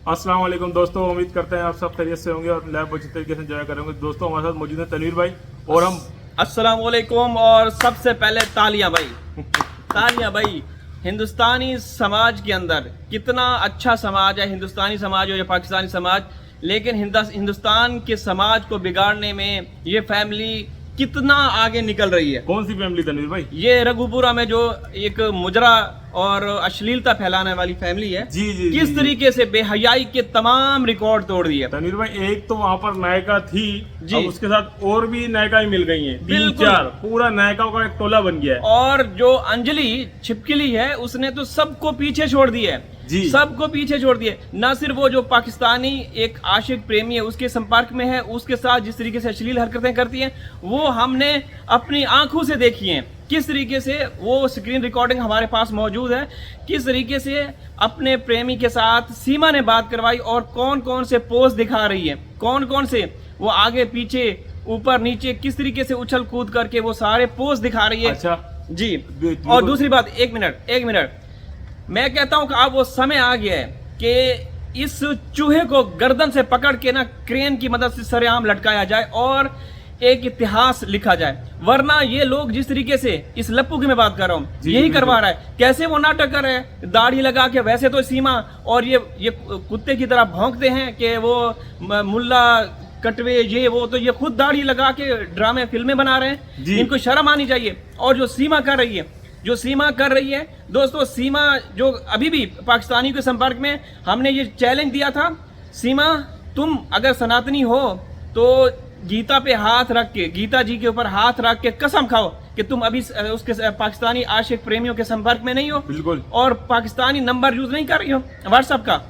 अस्सलाम वालेकुम दोस्तों, उम्मीद करते हैं आप सब खैरियत से होंगे और लाइव अच्छी तरीके से एंजॉय करेंगे। दोस्तों हमारे साथ मौजूद है तनवीर भाई और हम अस्सलाम वालेकुम। और सबसे पहले तालियां भाई, तालियां भाई। हिंदुस्तानी समाज के अंदर कितना अच्छा समाज है, हिंदुस्तानी समाज हो या पाकिस्तानी समाज, लेकिन हिंदुस्तान के समाज को बिगाड़ने में ये फैमिली कितना आगे निकल रही है। कौन सी फैमिली तनवीर भाई? ये रघुपुरा में जो एक मुजरा और अश्लीलता फैलाने वाली फैमिली है, जी किस तरीके से बेहयाई के तमाम रिकॉर्ड तोड़ दिए। तनवीर भाई, एक तो वहाँ पर नायिका थी जी, अब उसके साथ और भी नायिकाएं मिल गई हैं, 3-4 पूरा नायिकाओं का एक टोला बन गया है। और जो अंजलि छिपकली है उसने तो सबको पीछे छोड़ दिया है जी, सबको पीछे छोड़ दिए। न सिर्फ वो जो पाकिस्तानी एक आशिक प्रेमी है उसके संपर्क में है, उसके साथ जिस तरीके से अश्लील हरकतें करती हैं वो हमने अपनी आंखों से देखी हैं। किस तरीके से वो स्क्रीन रिकॉर्डिंग हमारे पास मौजूद है, किस तरीके से अपने प्रेमी के साथ सीमा ने बात करवाई और कौन कौन से पोज दिखा रही है, कौन कौन से वो आगे पीछे ऊपर नीचे किस तरीके से उछल कूद करके वो सारे पोज दिखा रही है। अच्छा जी, और दूसरी बात, एक मिनट, मैं कहता हूं कि अब वो समय आ गया है कि इस चूहे को गर्दन से पकड़ के ना क्रेन की मदद से सरेआम लटकाया जाए और एक इतिहास लिखा जाए। वरना ये लोग जिस तरीके से, इस लप्पू की मैं बात कर रहा हूँ, यही करवा रहा है। कैसे वो नाटक कर रहे हैं दाढ़ी लगा के, वैसे तो सीमा और ये कुत्ते की तरह भौंकते हैं कि वो मुल्ला कटवे ये वो, तो ये खुद दाढ़ी लगा के ड्रामे फिल्में बना रहे हैं। इनको शर्म आनी चाहिए। और जो सीमा कर रही है दोस्तों, सीमा जो अभी भी पाकिस्तानी के संपर्क में, हमने ये चैलेंज दिया था, सीमा तुम अगर सनातनी हो तो गीता पे हाथ रख के, गीता जी के ऊपर हाथ रख के कसम खाओ कि तुम अभी उसके पाकिस्तानी आशिक प्रेमियों के संपर्क में नहीं हो, बिल्कुल, और पाकिस्तानी नंबर यूज नहीं कर रही हो व्हाट्सएप का।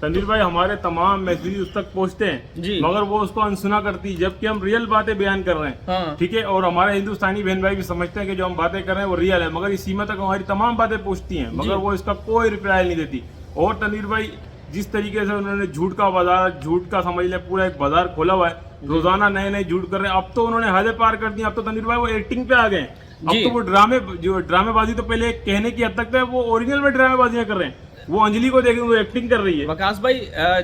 तनवीर भाई, हमारे तमाम मैसेज उस तक पहुंचते हैं जी, मगर वो उसको अनसुना करती, जबकि हम रियल बातें बयान कर रहे हैं। हाँ, ठीक है, और हमारे हिंदुस्तानी बहन भाई भी समझते हैं कि जो हम बातें कर रहे हैं वो रियल है, मगर इस सीमा तक हमारी तमाम बातें पहुंचती हैं मगर वो इसका कोई रिप्लाई नहीं देती। और तनवीर भाई, जिस तरीके से उन्होंने झूठ का बाजार, झूठ का समझ ले पूरा एक बाजार खोला हुआ है, रोजाना नए नए झूठ कर रहे हैं। अब तो उन्होंने हदें पार कर दी। अब तो तनवीर भाई वो एक्टिंग पे आ गए। अब तो वो ड्रामेबाजी तो पहले कहने की हद तक थे, वो ओरिजिनल में ड्रामेबाजियां कर रहे हैं। वो अंजलि को देखें, वो एक्टिंग कर रही है। वकास भाई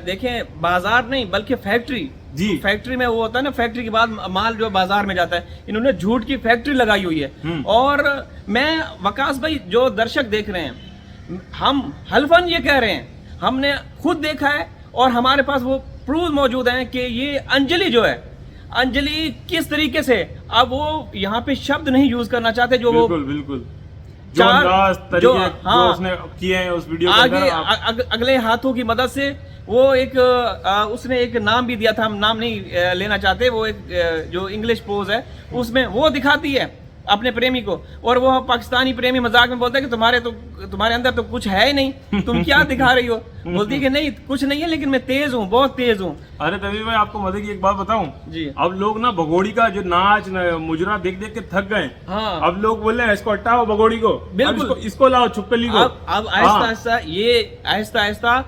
देखें, बाजार नहीं बल्कि फैक्ट्री जी, फैक्ट्री में वो होता है ना, फैक्ट्री के बाद माल जो बाजार में जाता है, इन्होंने झूठ की फैक्ट्री लगाई हुई है। और मैं वकास भाई, जो दर्शक देख रहे हैं, हम हल्फन ये कह रहे हैं, हमने खुद देखा है और हमारे पास वो प्रूफ मौजूद हैं कि ये अंजलि जो है, अंजलि किस तरीके से, अब वो यहाँ पे शब्द नहीं यूज करना चाहते जो बिल्कुल जो अंदाज तरीके जो उसने किए हैं उस वीडियो के अंदर, अगले हाथों की मदद से वो एक उसने एक नाम भी दिया था, हम नाम नहीं लेना चाहते, वो एक जो इंग्लिश पोज है उसमें वो दिखाती है अपने प्रेमी को, और वो पाकिस्तानी प्रेमी मजाक में बोलता है कि तुम्हारे अंदर तो कुछ है ही नहीं, तुम क्या दिखा रही हो। बोलती है कि नहीं कुछ नहीं है, लेकिन मैं तेज हूँ, बहुत तेज हूँ। अरे तभी भाई, आपको मजे की एक बात बताऊं जी, अब लोग ना भगोड़ी का जो नाच मुजरा देख देख के थक गए। हाँ, अब लोग बोल रहे हैं इसको हटाओ भगोड़ी को, बिल्कुल इसको लाओ छुपकली को। अब आहिस्ता आहिस्ता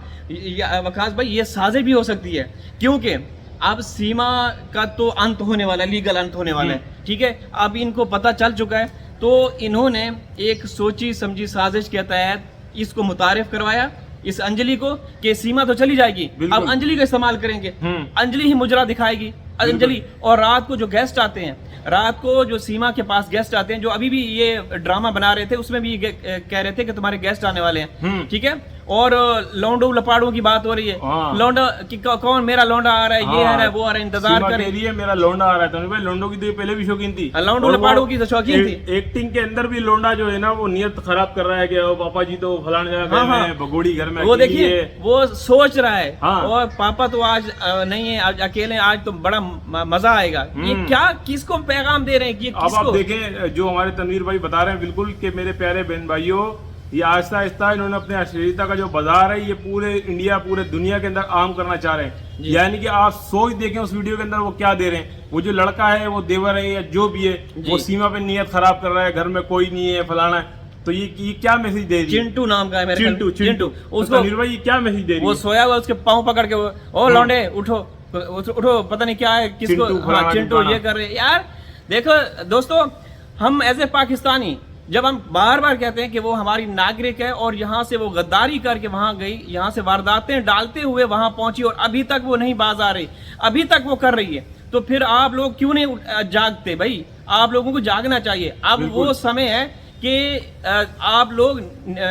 वकास भाई ये साजिश भी हो सकती है, क्योंकि अब सीमा का तो अंत होने वाला है, लीगल अंत होने वाला है। ठीक है, अब इनको पता चल चुका है, तो इन्होंने एक सोची समझी साजिश के तहत इसको मुतारिफ करवाया, इस अंजलि को, कि सीमा तो चली जाएगी, अब अंजलि का इस्तेमाल करेंगे, अंजलि ही मुजरा दिखाएगी अंजलि। और रात को जो गेस्ट आते हैं, रात को जो सीमा के पास गेस्ट आते हैं, जो अभी भी ये ड्रामा बना रहे थे उसमें भी कह रहे थे कि तुम्हारे गेस्ट आने वाले हैं। ठीक है, और लौंडो लपाड़ों की बात हो रही है, लौंडा कि कौन मेरा लौंडा आ रहा है, ये आ रहा है, वो आ रहा है, इंतजार कर रही है, मेरा लौंडा आ रहा है। तो भाई लौंडो की तो पहले भी शौकीन थी, लौंडो लपाड़ों की तो शौकीन थी। एक्टिंग के अंदर भी लौंडा जो है ना, वो नियत खराब कर रहा है कि पापा जी तो फलाने जगह भगोड़ी घर में, वो देखिए वो सोच रहा है, और पापा तो आज नहीं है, आज अकेले, आज तो बड़ा मजा आएगा। ये क्या किसको पैगाम दे रहे हैं? अब आप देखें, जो हमारे तनवीर भाई बता रहे हैं बिल्कुल कि मेरे प्यारे बहन भाइयों, ये आहिस्ता आहिस्ता इन्होंने अपने अश्लीलता का जो बाजार है, ये पूरे इंडिया, पूरे दुनिया के अंदर आम करना चाह रहे हैं। यानी कि आप सोच देखें उस वीडियो के अंदर वो क्या दे रहे हैं। वो जो लड़का है, वो देवर है या जो भी है, वो सीमा पे नियत खराब कर रहा है, घर में कोई नहीं है, फलाना है। तो ये क्या मैसेज दे रही है? चिंटू नाम का है मेरे, चिंटू उसको निर्भय, ये क्या मैसेज दे रही है? वो सोया हुआ, उसके पाँव पकड़ के, ओ लौंडे उठो उठो, पता नहीं क्या है, किसको चिंटू ये कर रहे हैं। यार देखो दोस्तों, हम एज ए पाकिस्तानी जब हम बार बार कहते हैं कि वो हमारी नागरिक है और यहाँ से वो गद्दारी करके वहां गई, यहाँ से वारदातें डालते हुए वहां पहुंची और अभी तक वो नहीं बाज आ रही, अभी तक वो कर रही है, तो फिर आप लोग क्यों नहीं जागते भाई? आप लोगों को जागना चाहिए। अब वो समय है कि आप लोग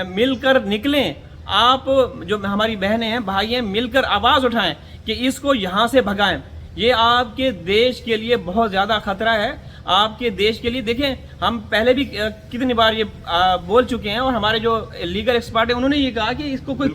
मिलकर निकलें, आप जो हमारी बहनें हैं, भाई हैं, मिलकर आवाज उठाएं कि इसको यहाँ से भगाएं। ये आपके देश के लिए बहुत ज्यादा खतरा है, आपके देश के लिए। देखें, हम पहले भी कितनी बार ये बोल चुके हैं और हमारे जो लीगल एक्सपर्ट है उन्होंने ये कहा कि इसको कोई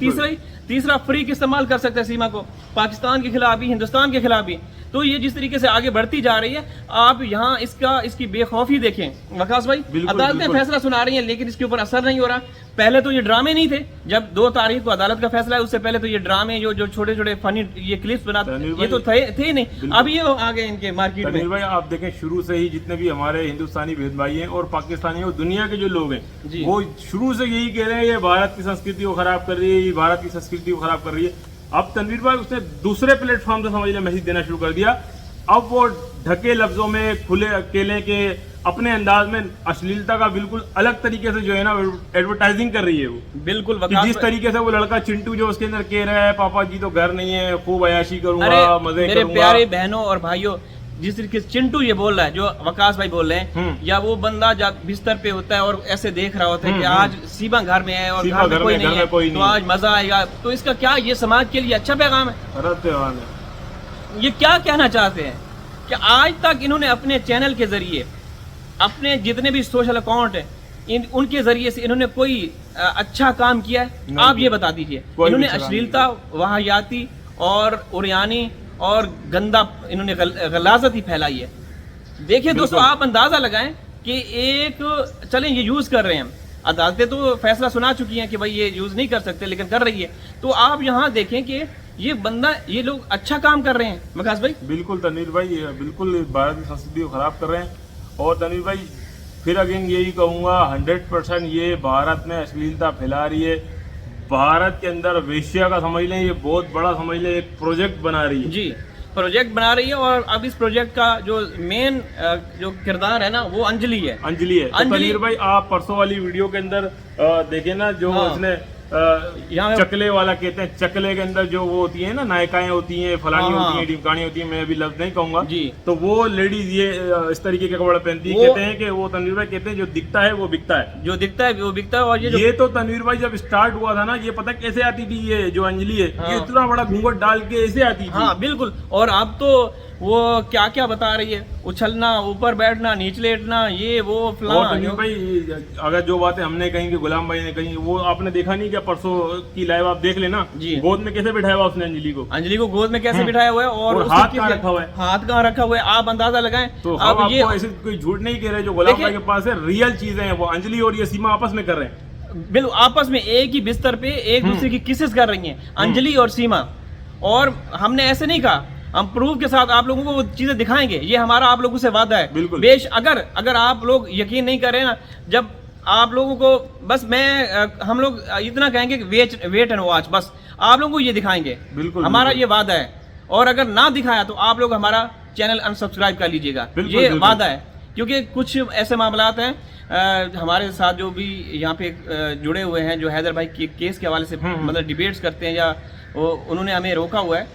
तीसरा फ्रीक इस्तेमाल कर सकता है सीमा को, पाकिस्तान के खिलाफ भी, हिंदुस्तान के खिलाफ भी। तो ये जिस तरीके से आगे बढ़ती जा रही है, आप यहाँ इसकी बेखौफी देखें वकास भाई। अदालतें फैसला सुना रही हैं लेकिन इसके ऊपर असर नहीं हो रहा। पहले तो ये ड्रामे नहीं थे, जब 2 तारीख को अदालत का फैसला है, उससे पहले तो ये ड्रामे जो छोटे छोटे फनी ये क्लिप्स बनाते ये तो थे ही नहीं। अब ये आ गए इनके मार्केट में। भाई आप देखें, शुरू से ही जितने भी हमारे हिंदुस्तानी बहन भाई हैं और पाकिस्तानी और दुनिया के जो लोग हैं, वो शुरू से यही कह रहे हैं ये भारत की संस्कृति को खराब कर रही है, ये भारत की संस्कृति को खराब कर रही है। अब तनवीर भाई उसने दूसरे प्लेटफॉर्म से समझ लें मैसेज देना शुरू कर दिया। अब वो ढके लफ्जों में, खुले अकेले के अपने अंदाज में अश्लीलता का बिल्कुल अलग तरीके से जो है ना एडवर्टाइजिंग कर रही है वो। बिल्कुल जिस तरीके से वो लड़का चिंटू जो उसके अंदर कह रहा है, पापा जी तो घर नहीं है, खूब अयाशी करूंगा, मजे मेरे करूंगा। प्यारे बहनों और भाइयों, जिस तरीके से चिंटू ये बोल रहा है, जो वकास भाई बोल रहे हैं, या वो बंदा जब बिस्तर पे होता है और ऐसे देख रहा होता है कि आज सीमा घर में है और घर में कोई नहीं है, तो आज मजा आएगा, तो इसका क्या ये समाज के लिए अच्छा पैगाम है? ये क्या कहना चाहते हैं कि आज तक इन्होंने अपने चैनल के जरिए, अपने जितने भी सोशल अकाउंट हैं, उनके जरिए से इन्होंने कोई अच्छा काम किया है? आप ये बता दीजिए। इन्होंने अश्लीलता, वाहियाती और उरियानी और गंदा इन्होंने गलाजत ही फैलाई है। देखिए दोस्तों, आप अंदाजा लगाएं कि चलें ये यूज कर रहे हैं, अदालतें तो फैसला सुना चुकी हैं कि भाई ये यूज नहीं कर सकते, लेकिन कर रही है। तो आप यहाँ देखें कि ये लोग अच्छा काम कर रहे हैं वकास भाई। बिल्कुल तनवीर भाई, बिल्कुल भारत की संस्कृति को खराब कर रहे हैं। और तनवीर भाई फिर अगेन यही कहूंगा, 100% ये भारत में अश्लीलता फैला रही है। भारत के अंदर वेश्या का समझ लें, ये बहुत बड़ा समझ लें, एक प्रोजेक्ट बना रही है। जी, प्रोजेक्ट बना रही है। और अब इस प्रोजेक्ट का जो मेन जो किरदार है ना, वो अंजलि है। तो तनवीर भाई, आप परसों वाली वीडियो के अंदर देखे ना, जो उसने यहाँ चकले वाला कहते हैं, चकले के अंदर जो वो होती है ना, नायिकाएं होती हैं, फलानी होती हैं, ढिमकानी होती हैं, मैं अभी लफ्ज नहीं कहूंगा जी। तो वो लेडीज ये इस तरीके के कपड़े पहनती है। कहते हैं कि वो तनवीर भाई कहते हैं जो दिखता है वो बिकता है, जो दिखता है वो बिकता है। और ये तो तनवीर भाई जब स्टार्ट हुआ था ना, ये पता कैसे आती थी, ये जो अंजलि है, ये इतना बड़ा घूंघट डाल के ऐसे आती थी। हाँ बिल्कुल। और अब तो वो क्या क्या बता रही है, उछलना, ऊपर बैठना, नीचे लेटना, ये वो फलाना। भाई अगर जो बातें हमने कही कि गुलाम भाई ने कही, वो आपने देखा नहीं क्या? परसों की लाइव आप देख लेना, गोद में कैसे बिठाया हुआ उसने अंजलि को गोद में कैसे बिठाया हुआ है, और हाथ कहाँ रखा हुआ है, हाथ कहाँ रखा हुआ है, आप अंदाजा लगाएं। तो अब ये ऐसे कोई झूठ नहीं कह रहे, जो गुलाम भाई के पास है रियल चीजें हैं, वो अंजलि और ये सीमा आपस में कर रहे हैं। बिल्कुल, आपस में एक ही बिस्तर पे एक दूसरे की किसेस कर रही हैं, अंजलि और सीमा। और हमने ऐसे नहीं कहा, हम प्रूफ के साथ आप लोगों को वो चीजें दिखाएंगे, ये हमारा आप लोगों से वादा है। बिल्कुल। अगर आप लोग यकीन नहीं करें ना, जब आप लोगों को बस हम लोग इतना कहेंगे कि वेट एंड वॉच, बस आप लोगों को ये दिखाएंगे। बिल्कुल, हमारा ये वादा है। और अगर ना दिखाया तो आप लोग हमारा चैनल अनसब्सक्राइब कर लीजिएगा, ये वादा है। क्योंकि कुछ ऐसे मामलात हैं हमारे साथ जो भी यहाँ पे जुड़े हुए हैं, जो हैदर भाई के केस के हवाले से मतलब डिबेट्स करते हैं, या उन्होंने हमें रोका हुआ है।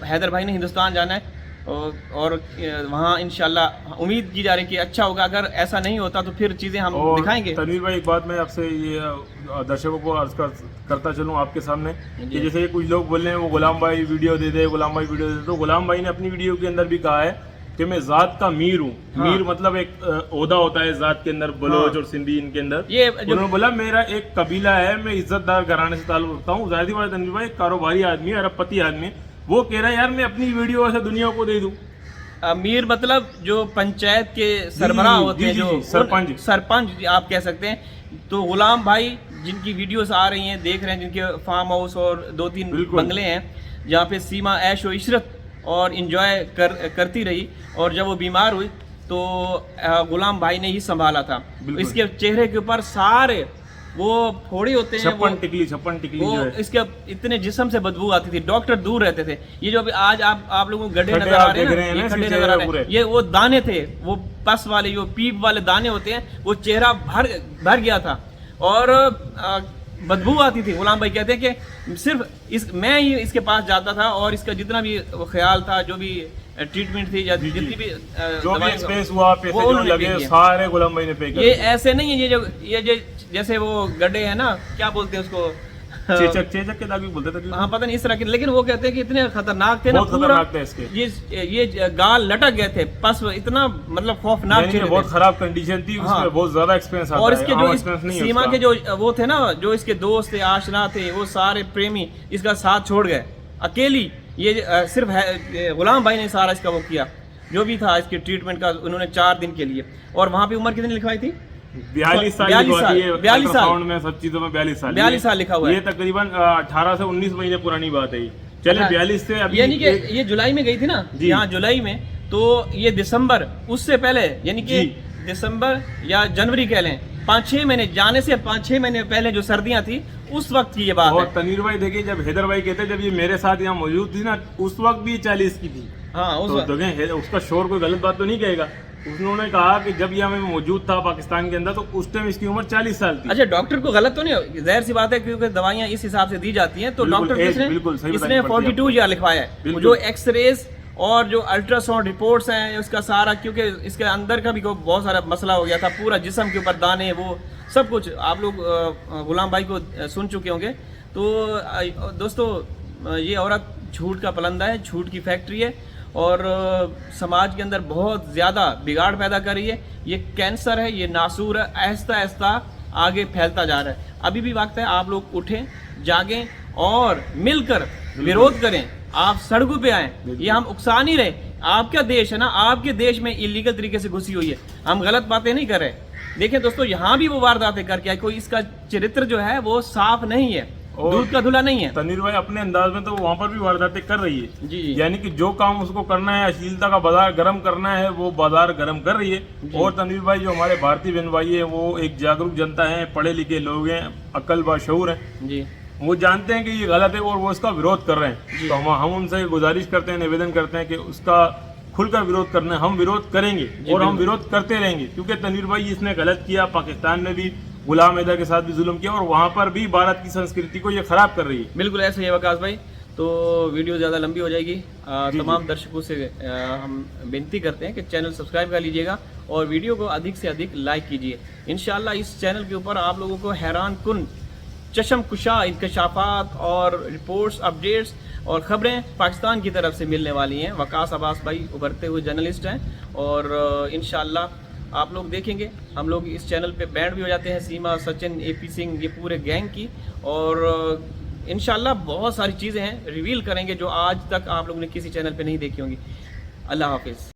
हैदर भाई ने हिंदुस्तान जाना है और वहाँ इंशाल्लाह उम्मीद की जा रही है कि अच्छा होगा। अगर ऐसा नहीं होता तो फिर चीज़ें हम दिखाएंगे। तनवीर भाई, एक बात मैं आपसे ये दर्शकों को अर्ज करता चलूँ आपके सामने कि जैसे कुछ लोग बोल रहे हैं वो गुलाम भाई वीडियो दे दे, गुलाम भाई वीडियो दे दे, तो गुलाम भाई ने अपनी वीडियो के अंदर भी कहा है कि मैं जात का मीर हूँ। मीर मतलब एक ओहदा होता है जात के अंदर, बलोच और सिंधी इनके अंदर। ये उन्होंने बोला मेरा एक कबीला है, मैं इज्जतदार घराने से ताल्लुक रखता हूँ। जाहिर सी बात है तनवीर भाई, कारोबारी आदमी है, अरबपति आदमी है, वो कह रहा है यार मैं अपनी वीडियो ऐसे दुनिया को दे दूं। मीर मतलब जो पंचायत के सरबराह होते हैं, जो सरपंच आप कह सकते हैं। तो गुलाम भाई जिनकी वीडियोस आ रही हैं, देख रहे हैं, जिनके फार्म हाउस और 2-3 बंगले हैं, जहाँ पे सीमा ऐश और इशरत और इंजॉय करती रही। और जब वो बीमार हुई तो गुलाम भाई ने ही संभाला था। इसके चेहरे के ऊपर सारे वो फोड़ी होते हैं, छप्पन टिकली जो वो है, इसके इतने जिस्म से बदबू आती थी, डॉक्टर दूर रहते थे। ये जो अभी आज आप लोगों को गड्ढे खड्डे नजर आ आप रहे देख हैं रहे हैं ना, ना, ये खड्डे इसके नजर आ चेहरे रहे हैं, पूरे। ये वो दाने थे, वो पस वाले जो पीप वाले दाने होते हैं, वो चेहरा भर गया था और बदबू आती थी। गुलाम भाई कहते हैं कि सिर्फ मैं ही इसके पास जाता था और इसका जितना भी वो ख्याल था, जो भी ट्रीटमेंट थी या जितनी भी जो भी दवाएं- एक्सपेंस हुआ, पैसे वो जो उन्होंने लगे, पे किए। सारे गुलाम भाई ने पे कर ये दिए। ऐसे नहीं है, ये जो जैसे वो गड्ढे हैं ना, क्या बोलते हैं उसको, चेचक के दाग भी बोलते थे। हाँ पता नहीं इस तरह के, लेकिन वो कहते हैं कि इतने खतरनाक थे ना, बहुत खतरनाक थे इसके। ये गाल लटक गए थे, पस इतना मतलब खौफनाक यानी कि चेहरे बहुत थे। खराब कंडीशन थी, हाँ। उसमें बहुत ज्यादा एक्सपेंस आता और है, इसके आम जो expense नहीं है सीमा उसका। के जो वो थे ना, जो इसके दोस्त थे, आशना थे, वो सारे प्रेमी इसका साथ छोड़ गए। अकेली ये सिर्फ गुलाम भाई ने सारा इसका वो किया, जो भी था इसके ट्रीटमेंट का, उन्होंने 4 दिन के लिए। और वहां पे उम्र कितनी लिखवाई थी? 42 साल 42 साल, 42 साल में सब चीजों में 42 साल 42 साल लिखा हुआ है। ये तकरीबन 18 से 19 महीने पुरानी बात है ये। चले अच्छा, 42 से अभी यानी कि ये जुलाई में गई थी ना, जी। यहाँ जुलाई में, तो ये दिसंबर उससे पहले, यानी कि जी। दिसंबर या जनवरी कह लें, 5-6 महीने जाने से 5-6 महीने पहले जो सर्दियां थी, उस वक्त की ये बात और है। तनीर भाई देखिए, जब हैदर भाई कहते जब ये मेरे साथ यहाँ मौजूद थी ना, उस वक्त भी 40 की थी। हाँ उस तो वक्त देखें, उसका शोर कोई गलत बात तो नहीं कहेगा। उन्होंने कहा कि जब यहाँ मैं मौजूद था पाकिस्तान के अंदर, तो उस टाइम इसकी उम्र 40 साल थी। अच्छा, डॉक्टर को गलत तो नहीं हो, जाहिर सी बात है, क्योंकि दवाइयां इस हिसाब से दी जाती हैं, तो बिल्कुल, डॉक्टर बिल्कुल सही इसने बतानी पड़ती है 42 ईयर लिखवाया है। बिल्कुल। जो एक्सरेज और जो अल्ट्रासाउंड रिपोर्ट्स हैं उसका सारा, क्योंकि इसके अंदर का भी बहुत सारा मसला हो गया था, पूरा जिस्म के ऊपर दाने, वो सब कुछ आप लोग गुलाम भाई को सुन चुके होंगे। तो दोस्तों, ये औरत झूठ का पलंदा है, झूठ की फैक्ट्री है और समाज के अंदर बहुत ज़्यादा बिगाड़ पैदा कर रही है। ये कैंसर है, ये नासूर है, आहिस्ता आहिस्ता आगे फैलता जा रहा है। अभी भी वक्त है, आप लोग उठें, जागें और मिलकर विरोध करें। आप सड़कों पे आएं, ये हम उकसा नहीं रहे। आपका देश है ना, आपके देश में इलीगल तरीके से घुसी हुई है, हम गलत बातें नहीं कर रहे। देखिए दोस्तों, यहाँ भी वो वारदातें करके आए, कोई इसका चरित्र जो है वो साफ नहीं है, और दूध का धुला नहीं है। तनीर भाई अपने अंदाज में तो वहाँ पर भी वारदातें कर रही है। जी। यानी कि जो काम उसको करना है, अश्लीलता का बाजार गर्म करना है, वो बाजार गर्म कर रही है। और तनीर भाई जो हमारे भारतीय बहन भाई है, वो एक जागरूक जनता है, पढ़े लिखे लोग हैं, अक्ल बाशऊर हैं, जी वो जानते हैं कि ये गलत है और वो इसका विरोध कर रहे हैं। तो हम उनसे गुजारिश करते हैं, निवेदन करते हैं कि उसका खुलकर विरोध करना है। हम विरोध करेंगे और हम विरोध करते रहेंगे, क्योंकि तनीर भाई इसने गलत किया। पाकिस्तान में भी गुलाम हैदर के साथ भी जुल्म किया और वहाँ पर भी भारत की संस्कृति को ये खराब कर रही है। बिल्कुल ऐसे ही है वकास भाई। तो वीडियो ज़्यादा लंबी हो जाएगी। तमाम दर्शकों से हम विनती करते हैं कि चैनल सब्सक्राइब कर लीजिएगा और वीडियो को अधिक से अधिक लाइक कीजिए। इंशाल्लाह इस चैनल के ऊपर आप लोगों को हैरान कुन, चशम कुशा इंकशाफात और रिपोर्ट्स, अपडेट्स और ख़बरें पाकिस्तान की तरफ से मिलने वाली हैं। वकास अब्बास भाई उभरते हुए जर्नलिस्ट हैं और इंशाल्लाह आप लोग देखेंगे। हम लोग इस चैनल पे बैंड भी हो जाते हैं, सीमा, सचिन, AP सिंह, ये पूरे गैंग की, और इंशाल्लाह बहुत सारी चीज़ें हैं रिवील करेंगे जो आज तक आप लोगों ने किसी चैनल पे नहीं देखी होंगी। अल्लाह हाफिज़।